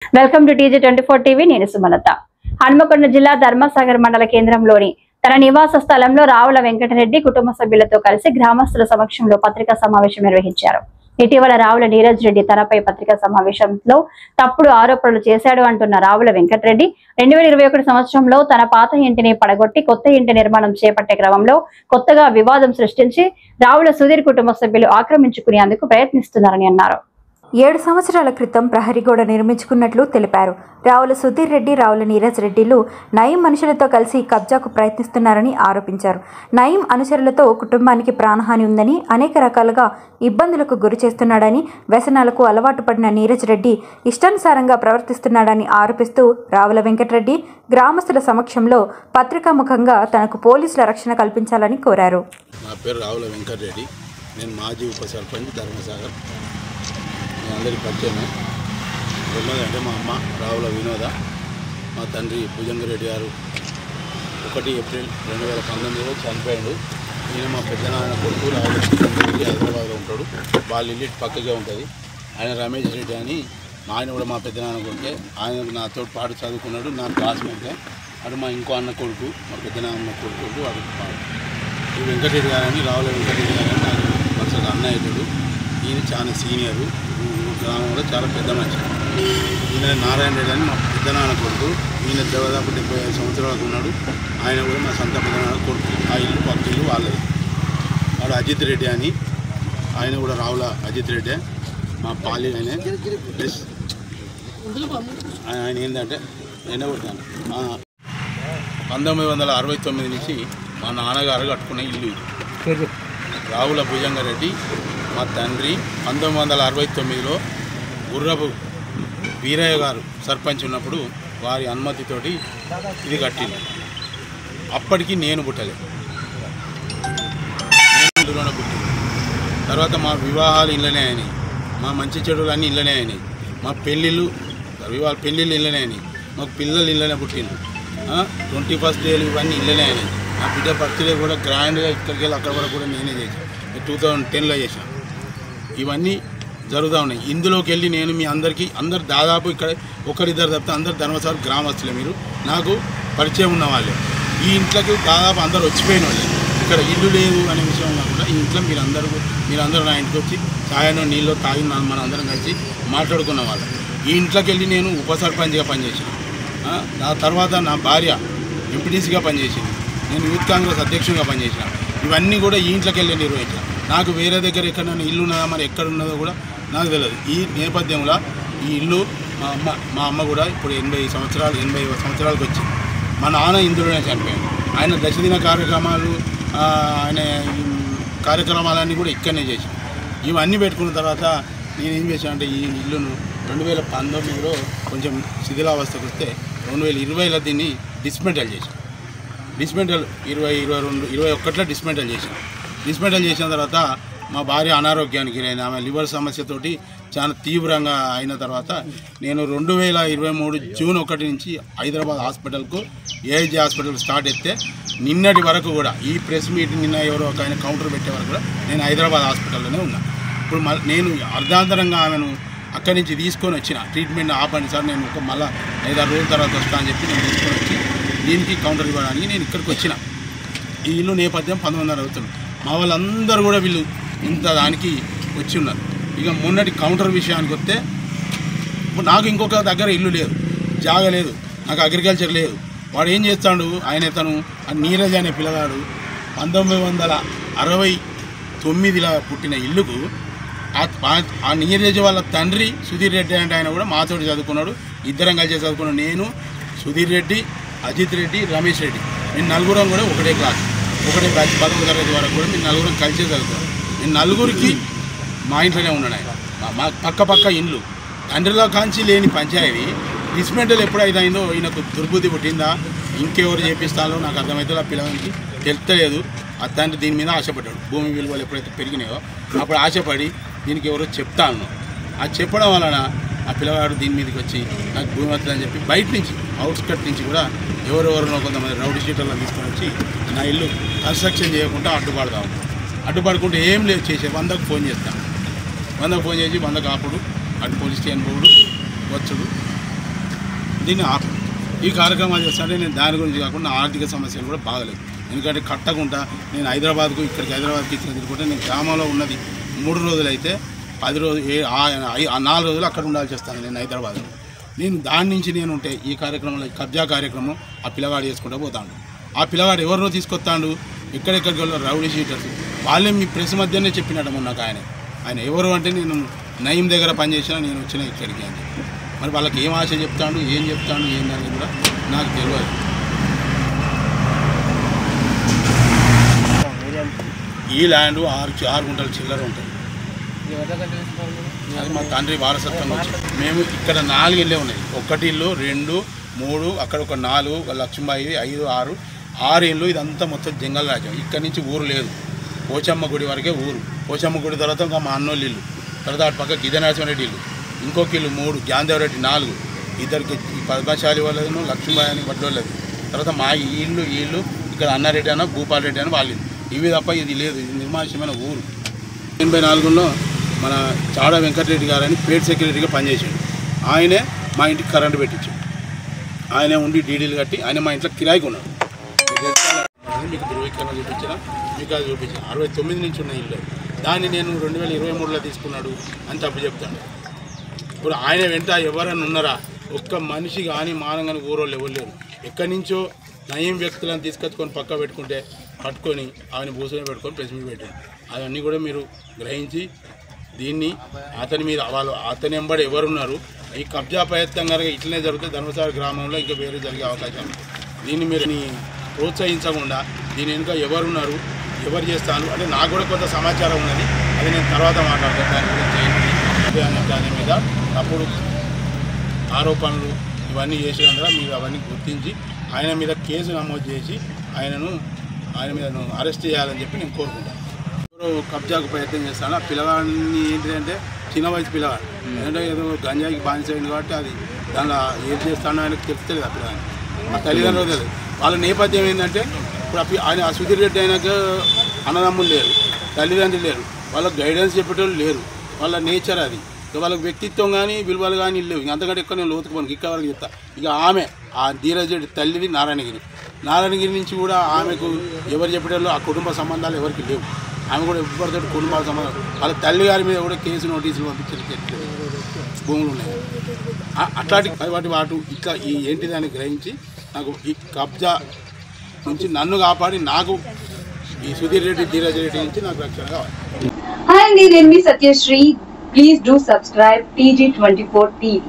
Welcome to TG24 TV. నేను సుమలత. హన్మకొండ జిల్లా ధర్మసాగర్ మండల కేంద్రంలోని తన నివాస స్థలంలో రావుల వెంకటరెడ్డి కుటుంబ సభ్యులతో కలిసి గ్రామస్తుల సమక్షంలో పత్రికా సమావేశం నిర్వహించారు. ఇటీవల రావుల నీరజ్ రెడ్డి తనపై పత్రికా సమావేశంలో తప్పుడు ఆరోపణలు చేశాడు అంటున్న రావుల వెంకటరెడ్డి 2021 సంవత్సరంలో తన పాత ఇంటిని పడగొట్టి కొత్త ఇంటి నిర్మాణం చేపట్టే క్రమంలో కొత్తగా వివాదం సృష్టించి రావుల సుధీర్ కుటుంబ సభ్యులు ఆక్రమించుకునేందుకు ప్రయత్నిస్తున్నారని అన్నారు. 7 సంవత్సరాల క్రితం ప్రహరీ నిర్మించుకున్నట్లు తెలిపారు. రావుల సుధీర్ రెడ్డి, రావుల నీరజ్ రెడ్డిలు నయీం మనుషులతో కలిసి కబ్జాకు ప్రయత్నిస్తున్నారని ఆరోపించారు. నయీం అనుచరులతో కుటుంబానికి ప్రాణహాని ఉందని, అనేక రకాలుగా ఇబ్బందులకు గురి చేస్తున్నాడని, వ్యసనాలకు అలవాటు పడిన నీరజ్ రెడ్డి ఇష్టానుసారంగా ప్రవర్తిస్తున్నాడని ఆరోపిస్తూ రావుల వెంకటరెడ్డి గ్రామస్తుల సమక్షంలో పత్రికాముఖంగా తనకు పోలీసుల రక్షణ కల్పించాలని కోరారు. నా పేరు రావుల వెంకటరెడ్డి. నేను మాజీ ఉప సర్పంచ్ ధర్మసాగర్. అందరికీ పరిచయమే. రెండోది అంటే మా అమ్మ రావుల వినోద, మా తండ్రి భుజంగరెడ్డి గారు 1 ఏప్రిల్ 2019లో చనిపోయాడు. ఈయన మా పెద్దనాన్న కొడుకు రావుల రెడ్డి హైదరాబాద్లో ఉంటాడు. వాళ్ళ ఇల్లు పక్కగా ఉంటుంది. ఆయన రమేష్ రెడ్డి అని ఆయన కూడా మా పెద్దనాన్న కొడుకే. ఆయన నాతో పాటు చదువుకున్నాడు, నా క్లాస్మేటే. అటు మా ఇంకో అన్న కొడుకు, మా పెద్దనాన్న కొడుకు వాడు. ఈ వెంకటరెడ్డి గారని రావుల వెంకటరెడ్డి గారని నాకు వరుసగా అన్న అవుతాడు. ఈయన చాలా సీనియరు, గ్రామంలో చాలా పెద్ద మనిషి. ఈయన నారాయణ రెడ్డి అని మా పెద్దనాన్న కొడుకు. ఈయన దాదాపు 75 సంవత్సరాలకు ఉన్నాడు. ఆయన కూడా మా సొంత పెద్దనాన్న కొడుకు. ఆ ఇల్లు పక్క ఇల్లు వాళ్ళది. వాడు అజిత్ రెడ్డి అని, ఆయన కూడా రావుల అజిత్ రెడ్డి. మా పాలి ఆయన ప్లస్ ఆయన ఏంటంటే ఎండగొట్టాను. 1969 నుంచి మా నాన్నగారు కట్టుకున్న ఇల్లు ఇది. రావుల భుజంగరెడ్డి మా తండ్రి 1969లో గుర్రపు వీరయ్య గారు సర్పంచ్ ఉన్నప్పుడు వారి అనుమతితోటి ఇది కట్టింది. అప్పటికి నేను పుట్టలేదు, నేను ఇందులోనే పుట్టింది. తర్వాత మా వివాహాలు ఇళ్ళనే అయినాయి, మా మంచి చెడులు అన్నీ ఇళ్ళనే అయినాయి, మా పెళ్ళిళ్ళు ఇళ్ళనే అయినాయి, మాకు పిల్లలు ఇళ్ళనే పుట్టింది. 21st డేలు ఇవన్నీ ఇళ్ళనే అయినాయి. నా బిడ్డ బర్త్డే కూడా గ్రాండ్గా ఇక్కడికి వెళ్ళి అక్కడ వరకు కూడా నేనే చేశాను. 2010లో చేశాను. ఇవన్నీ జరుగుతూ ఉన్నాయి. ఇందులోకి వెళ్ళి నేను మీ అందరు దాదాపు ఇక్కడ ఒకరిద్దరు తప్పితే అందరు ధర్మసాగర్ గ్రామస్తులే. మీరు నాకు పరిచయం ఉన్న వాళ్ళే. ఈ ఇంట్లోకి దాదాపు అందరు వచ్చిపోయిన వాళ్ళే. ఇక్కడ ఇల్లు లేదు అనే విషయం కాకుండా ఈ ఇంట్లో మీరందరూ నా ఇంటికి వచ్చి ఛాయనో నీళ్ళు తాగి మన అందరం కలిసి మాట్లాడుకున్న వాళ్ళు. ఈ ఇంట్లోకి వెళ్ళి నేను ఉప సర్పంచ్గా పనిచేసాను. నా తర్వాత నా భార్య ఎంపీటీసీగా పనిచేసింది. నేను యూత్ కాంగ్రెస్ అధ్యక్షుడిగా పనిచేసాను. ఇవన్నీ కూడా ఈ ఇంట్లోకి వెళ్ళి నిర్వహించాను. నాకు వేరే దగ్గర ఎక్కడైనా ఇల్లు ఉన్నదా మరి ఎక్కడ ఉన్నదో కూడా నాకు తెలియదు. ఈ నేపథ్యంలో ఈ ఇల్లు మా అమ్మ కూడా ఇప్పుడు 80 సంవత్సరాలకు వచ్చింది. మా నాన్న ఇందులోనే చనిపోయాడు. ఆయన దశదిన కార్యక్రమాలన్నీ కూడా ఇక్కడనే చేశాను. ఇవన్నీ పెట్టుకున్న తర్వాత నేను ఏం చేశాను అంటే ఈ ఇల్లును 2019లో కొంచెం శిథిలావస్థకు వస్తే 2020లో దీన్ని డిస్మెంటల్ చేశాను. 2021లో డిస్మెంటల్ చేసిన తర్వాత మా భార్య అనారోగ్యానికి గురైంది. ఆమె లివర్ సమస్యతోటి చాలా తీవ్రంగా అయిన తర్వాత నేను 2023 జూన్ 1 నుంచి హైదరాబాద్ హాస్పిటల్కు ఏఐజీ హాస్పిటల్ స్టార్ట్ అయితే నిన్నటి వరకు కూడా ఈ ప్రెస్ మీట్ నిన్న ఎవరో ఒక ఆయన కౌంటర్ పెట్టే వరకు కూడా నేను హైదరాబాద్ హాస్పిటల్లోనే ఉన్నా. ఇప్పుడు నేను అర్ధాంతరంగా ఆమెను అక్కడి నుంచి తీసుకొని వచ్చిన. ట్రీట్మెంట్ ఆపండి సార్, నేను మళ్ళీ 5-6 రోజుల తర్వాత వస్తా అని చెప్పి నేను తీసుకొని వచ్చి దీనికి కౌంటర్ ఇవ్వడానికి నేను ఇక్కడికి వచ్చిన. ఈ ఇల్లు నేపథ్యం 1960. మా వాళ్ళందరూ కూడా వీళ్ళు ఇంత దానికి వచ్చి ఉన్నారు. ఇక మొన్నటి కౌంటర్ విషయానికి వస్తే నాకు ఇంకొక దగ్గర ఇల్లు లేదు, జాగా లేదు, నాకు అగ్రికల్చర్ లేదు. వాడు ఏం చేస్తాడు, తను నీరజ్ అనే పిల్లగాడు 1969లో పుట్టిన ఇల్లుకు ఆ నీరజ్ వాళ్ళ తండ్రి సుధీర్ రెడ్డి అంటే ఆయన కూడా మాతోటి చదువుకున్నాడు. ఇద్దరం కలిసి చదువుకున్నాడు. నేను, సుధీర్ రెడ్డి, అజిత్ రెడ్డి, రమేష్ రెడ్డి, మేము నలుగురం కూడా ఒకటే క్లాస్, ఒకటే బ్యాచ్ 10వ తరగతి వరకు కూడా మేము నలుగురం కలిసే చదువుకున్నాం. నేను నలుగురికి మా ఇంట్లోనే ఉన్నాను. ఆయన మా పక్క ఇండ్లు. తండ్రిలో కాంచి లేని పంచాయతీ డిస్మెంటల్ ఎప్పుడైతే అయిందో ఈయనకు దుర్బుద్ధి పుట్టిందా, ఇంకెవరు చేపిస్తాలో నాకు అర్థమవుతుందో ఆ పిల్లలకి తెలుస్తలేదు. ఆ తండ్రి దీని మీద ఆశపడ్డాడు. భూమి విలువలు ఎప్పుడైతే పెరిగినాయో అప్పుడు ఆశపడి దీనికి ఎవరో చెప్తాను. అది చెప్పడం వలన ఆ పిల్లవాడు దీని మీదకి వచ్చి నాకు భూమి వస్తుందని చెప్పి బయట నుంచి అవుట్స్కట్ నుంచి కూడా ఎవరెవరినో కొంతమంది రౌడీ షీటర్లను తీసుకొని వచ్చి నా ఇల్లు కన్స్ట్రక్షన్ చేయకుండా అడ్డుపడుకుంటే ఏం లేదు చేసే 100కు ఫోన్ చేస్తాను. 100కు ఫోన్ చేసి 100 కాపుడు అటు పోలీస్ స్టేషన్ పోడు వచ్చుడు దీన్ని ఆపు. ఈ కార్యక్రమాలు చేస్తుంటే నేను దాని గురించి కాకుండా ఆర్థిక సమస్యలు కూడా బాగలేదు. ఎందుకంటే కట్టకుండా నేను హైదరాబాద్కి ఇక్కడికి తిరుగుకుంటే నేను గ్రామంలో ఉన్నది 3 రోజులు అయితే 10 రోజులు 4 రోజులు అక్కడ ఉండాల్సి వస్తాను నేను హైదరాబాద్లో. నేను దాని నుంచి నేను ఉంటే ఈ కార్యక్రమంలో కబ్జా కార్యక్రమం ఆ పిల్లగాడు చేసుకుంటూ పోతాడు. ఆ పిల్లగాడు ఎవరినో తీసుకొస్తాడు, ఎక్కడెక్కడికి వెళ్ళారు రౌడీ షీటర్స్. వాళ్ళే మీ ప్రెస్ మధ్యనే చెప్పినట్టు నాకు ఆయన ఎవరు అంటే నేను నయీం దగ్గర పనిచేసినా నేను వచ్చిన ఇక్కడికి అని చెప్పి. మరి వాళ్ళకి ఏం ఆశ చెప్తాడు, ఏం చెప్తాడు, ఏంటనేది కూడా నాకు తెలియదు. ఈ ల్యాండ్ 6 గుంటల చిల్లర ఉంటుంది. అది మా తండ్రి వారసత్వం వచ్చి మేము ఇక్కడ 4 ఇళ్ళే ఉన్నాయి. 1 ఇల్లు 2 3 అక్కడ ఒక 4 ఒక లక్ష్మీబాయి 5 6 ఇళ్ళు. ఇదంతా మొత్తం జంగల్ రాజ్యం. ఇక్కడ నుంచి ఊరు లేదు. పోచమ్మ గుడి వరకే ఊరు. పోచమ్మ గుడి తర్వాత ఇంకా మా అన్నోళ్ళు ఇల్లు, తర్వాత అటు పక్క గిద్దనరసింహారెడ్డి ఇల్లు, ఇంకొక ఇల్లు 3, జ్ఞానదేవరెడ్డి 4, ఇద్దరికి పద్మశాలి వాళ్ళను లక్ష్మీబాయి అని వడ్లోళ్ళది. తర్వాత మా ఈ ఇల్లు ఇక్కడ అన్నారెడ్డి అన్న భూపాల్ రెడ్డి అని వాళ్ళు. ఇవి తప్ప ఇది లేదు. ఇది నిర్మానుష్యమైన ఊరు. 84లో మన చాడ వెంకటరెడ్డి గారని పేట్ సెక్రటరీగా పనిచేసాడు. ఆయనే మా ఇంటికి కరెంటు పెట్టించాడు. ఆయనే ఉండి డీడీలు కట్టి ఆయన మా ఇంట్లో కిరాయికి ఉన్నాడు. మీకు ధృవీకరణ చూపించిన, మీకు అది చూపించిన 69 నుంచి ఉన్న ఇల్లు. దాన్ని నేను 2023లో తీసుకున్నాడు అని తప్పు చెప్తాను. ఇప్పుడు ఆయన వెంట ఎవరైనా ఉన్నారా? ఒక్క మనిషి కానీ మానంగాని ఊరోళ్ళు ఎవరు లేరు. ఎక్కడి నుంచో నయం వ్యక్తులను తీసుకొచ్చుకొని పక్క పెట్టుకుంటే పట్టుకొని ఆయన భూసమే పెట్టుకొని ప్రెస్ మీట్ పెట్టాడు. అవన్నీ కూడా మీరు గ్రహించి దీన్ని అతని మీద అతని వెంబడి ఎవరున్నారు, ఈ కబ్జా ప్రయత్నం కనుక ఇట్లనే జరిగితే ధర్మసాగర్ గ్రామంలో ఇంకా వేరే జరిగే అవకాశం ఉంది. దీన్ని మీరు ప్రోత్సహించకుండా దీని వెనుక ఎవరున్నారు, ఎవరు చేస్తాను అంటే నాకు కూడా కొంత సమాచారం ఉన్నది. అది నేను తర్వాత మాట్లాడతాను. దాని గురించి దాని మీద తప్పుడు ఆరోపణలు ఇవన్నీ చేసినందున మీరు అవన్నీ గుర్తించి ఆయన మీద కేసు నమోదు చేసి ఆయన మీద అరెస్ట్ చేయాలని చెప్పి నేను కోరుకుంటాను. ఎవరో కబ్జాకు ప్రయత్నం చేస్తాను. ఆ పిల్లగాడిని ఏంటంటే చిన్న వయసు పిల్లగాడు, ఎందుకంటే ఏదో గంజాయికి బానిసైంది కాబట్టి అది దానిలో ఏం చేస్తానో ఆయనకు తెలుస్తలేదు. ఆ పిల్లగాని మా తల్లిదండ్రులు తెలియదు. వాళ్ళ నేపథ్యం ఏంటంటే ఇప్పుడు ఆయన సుధీర్ రెడ్డి అయినాక అన్నదమ్ములు లేరు, తల్లిదండ్రులు లేరు, వాళ్ళకి గైడెన్స్ చెప్పేటోళ్ళు లేరు. వాళ్ళ నేచర్ అది. ఇక వాళ్ళకి వ్యక్తిత్వం కానీ విలువలు కానీ లేవు. ఇంక అంతకంటే ఎక్కువ నేను లోతుకు పోను. ఇక్కడ వరకు చెప్తా. ఇక ఆమె ఆ ధీరజ్ రెడ్డి తల్లిది నారాయణగిరి నుంచి కూడా ఆమెకు ఎవరు చెప్పేటోళ్ళు ఆ కుటుంబ సంబంధాలు ఎవరికి లేవు. ఆమె కూడా ఎవరితో కుటుంబ సంబంధాలు, వాళ్ళ తల్లి గారి మీద కూడా కేసు నోటీసులు పంపించిన భూములు ఉన్నాయి. అట్లాంటి వాటి ఇట్లా ఈ ఏంటిది అని గ్రహించి నాకు ఈ కబ్జా నుంచి నన్ను కాపాడి నాకు ఈ సుధీర్ రెడ్డి ధీరజ్ రెడ్డి నుంచి నాకు రక్షణ కావాలి. హాయ్ అండి, నేను మీ Satyasri. Please do subscribe TG24 TV.